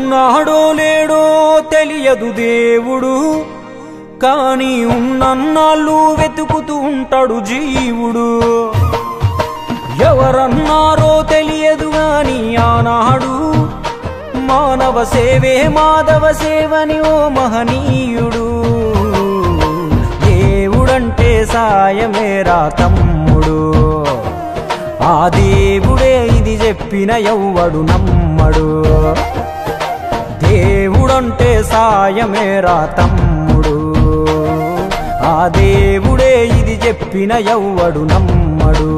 ఉన్నాడో లేడో తెలియదు దేవుడు, కానీ ఉన్నన్నాళ్ళు వెతుకుతూ ఉంటాడు జీవుడు. ఎవరన్నారో తెలియదు గాని ఆనాడు మానవ సేవే మాధవ సేవని ఓ మహనీయుడు. దేవుడంటే సాయమేరా తమ్ముడు, ఆ దేవుడే ఇది చెప్పిన ఎవ్వడు నమ్మడు. దేవుడంటే సాయమేరా తమ్ముడు, ఆ దేవుడే ఇది చెప్పిన ఎవ్వడు నమ్మడు.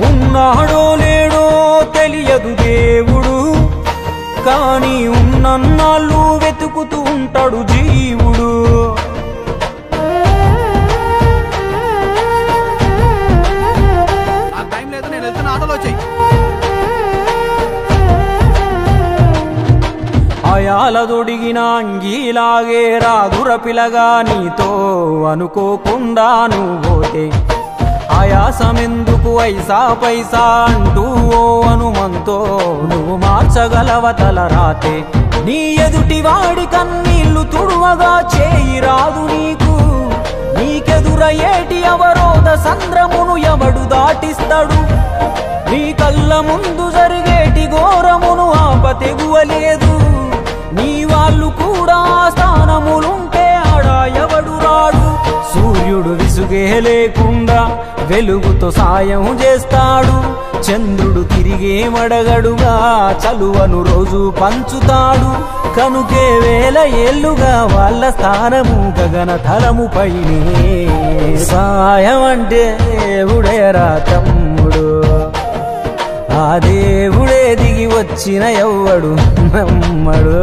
ఉన్నాడో లేడో తెలియదు దేవుడు, కానీ ఉన్నన్నాళ్ళు వెతుకుతూ ఉంటాడు జీవుడు. అయాలదొడిగిన అంగీలాగే రాదుర పిలగా నీతో అనుకోకుండా నువ్వోతే, ఆయాసమెందుకు ఐసా పైసా అంటూ ఓ అనుమంతో నువ్వు మార్చగలవ తల రాతే. నీ ఎదుటి వాడి కన్నీళ్లు తుడువగా చేయి రాదు నీకు, నీకెదురయ్యేటి అవరోధ సంద్రమును ఎవడు దాటిస్తాడు. నీ కళ్ళ ముందు జరిగేటి ఘోరమును ఆపతెగువలేదు, నీ వాళ్ళు కూడా స్థానములుంటే ఆడ ఎవడు రాడు. సూర్యుడు విసుగే లేకుండా వెలుగుతో సాయం చేస్తాడు, చంద్రుడు తిరిగే మడగడుగా చలువను రోజు పంచుతాడు. కనుకే వేల ఏళ్లుగా వాళ్ళ స్థానము గగన తలముపైనే. సాయం అంటే దేవుడేరా తమ్ముడు, ఆ దేవుడే దిగి వచ్చిన ఎవ్వడు నమ్మడు.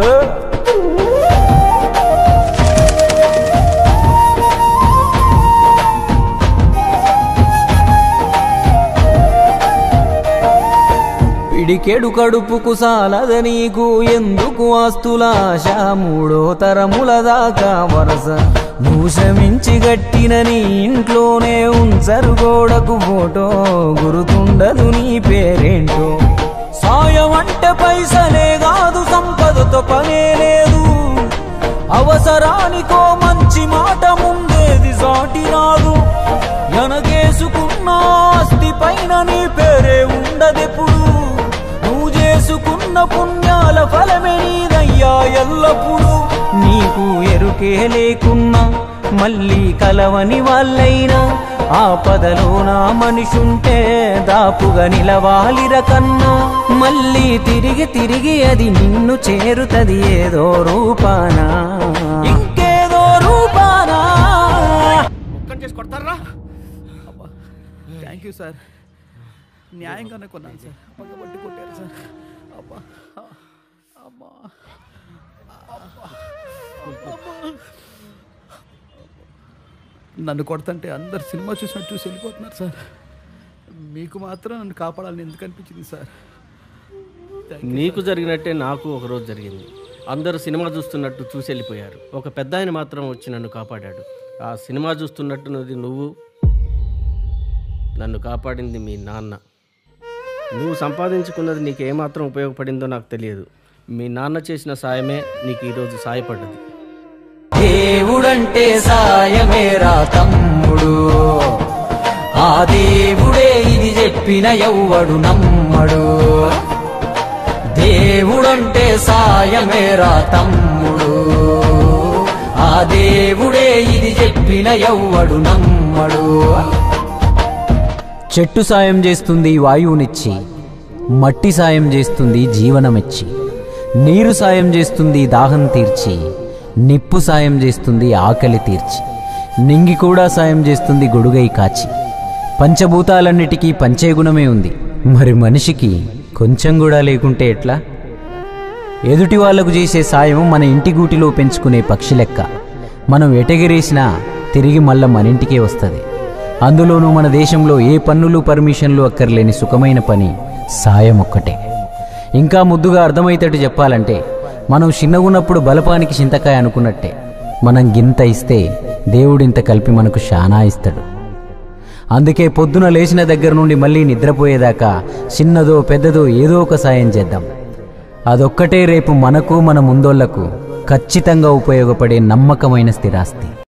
పిడికెడు కడుపుకు సాలద నీకు ఎందుకు ఆస్తులాశ, మూడో తరముల దాకా వరస నువ్వు శ్రమించి గట్టిన నీ ఇంట్లోనే ఉంచరు గోడకు ఫోటో, గుర్తుండదు నీ పేరేంటో. సాయం అంటే పైసలే కాదు, సంపదతో పనే లేదు, అవసరానికో మంచి మాట ముందేది సాటి రాదు. ఎనగేసుకున్న ఆస్తి పైన నీ పేరే ఉండదెప్పుడు, నువ్వు చేసుకున్న పుణ్యాల ఫలమే నీదయ్యా ఎల్లప్పుడు. నీకు ఎరుకే లేకున్నా మళ్ళీ కలవని వాళ్ళైనా, ఆపదలో నా మనిషుంటే దాపుగా నిలవాలిర కన్నా. మళ్ళీ తిరిగి తిరిగి అది నిన్ను చేరుతది ఏదో రూపానా, ఇంకేదో రూపానా. చేసి కొడతారా? థ్యాంక్ యూ సార్, న్యాయంగానే కొన్నాను సార్, పగబట్టి కొట్టారు సార్. అబ్బా అమ్మా నన్ను కొడతంటే అందరు సినిమా చూసినట్టు చూసి వెళ్ళిపోతున్నారు సార్, మీకు మాత్రం నన్ను కాపాడాలని ఎందుకు అనిపించింది సార్? నీకు జరిగినట్టే నాకు ఒకరోజు జరిగింది. అందరూ సినిమా చూస్తున్నట్టు చూసి వెళ్ళిపోయారు, ఒక పెద్ద ఆయన మాత్రం వచ్చి నన్ను కాపాడాడు. ఆ సినిమా చూస్తున్నట్టున్నది నువ్వు, నన్ను కాపాడింది మీ నాన్న. నువ్వు సంపాదించుకున్నది నీకు ఏమాత్రం ఉపయోగపడిందో నాకు తెలియదు, మీ నాన్న చేసిన సాయమే నీకు ఈరోజు సాయపడ్డది. దేవుడంటే సాయమేరా తమ్ముడు, ఆ దేవుడే ఇది చెప్పిన ఎవ్వడు నమ్మడు. దేవుడంటే సాయమేరా తమ్ముడు, ఆ దేవుడే ఇది చెప్పిన ఎవ్వడు నమ్మడు. చెట్టు సాయం చేస్తుంది వాయువునిచ్చి, మట్టి సాయం చేస్తుంది జీవనమిచ్చి, నీరు సాయం చేస్తుంది దాహం తీర్చి, నిప్పు సాయం చేస్తుంది ఆకలి తీర్చి, నింగి కూడా సాయం చేస్తుంది గొడుగై కాచి. పంచభూతాలన్నిటికీ పంచేగుణమే ఉంది, మరి మనిషికి కొంచెం కూడా లేకుంటే ఎట్లా? ఎదుటి వాళ్లకు చేసే సాయం మన ఇంటి గూటిలో పెంచుకునే పక్షి లెక్క, మనం ఎటగిరేసినా తిరిగి మళ్ళా మన ఇంటికే వస్తుంది. అందులోనూ మన దేశంలో ఏ పన్నులు పర్మిషన్లు అక్కర్లేని సుఖమైన పని సాయం ఒక్కటే. ఇంకా ముద్దుగా అర్థమయ్యేటట్టు చెప్పాలంటే, మనం చిన్నగున్నప్పుడు బలపానికి చింతకాయ అనుకున్నట్టే, మనం గింత ఇస్తే దేవుడింత కలిపి మనకు శానా ఇస్తాడు. అందుకే పొద్దున లేచిన దగ్గర నుండి మళ్ళీ నిద్రపోయేదాకా చిన్నదో పెద్దదో ఏదో ఒక సాయం చేద్దాం. అదొక్కటే రేపు మనకు మన ముందోళ్లకు ఖచ్చితంగా ఉపయోగపడే నమ్మకమైన స్థిరాస్తి.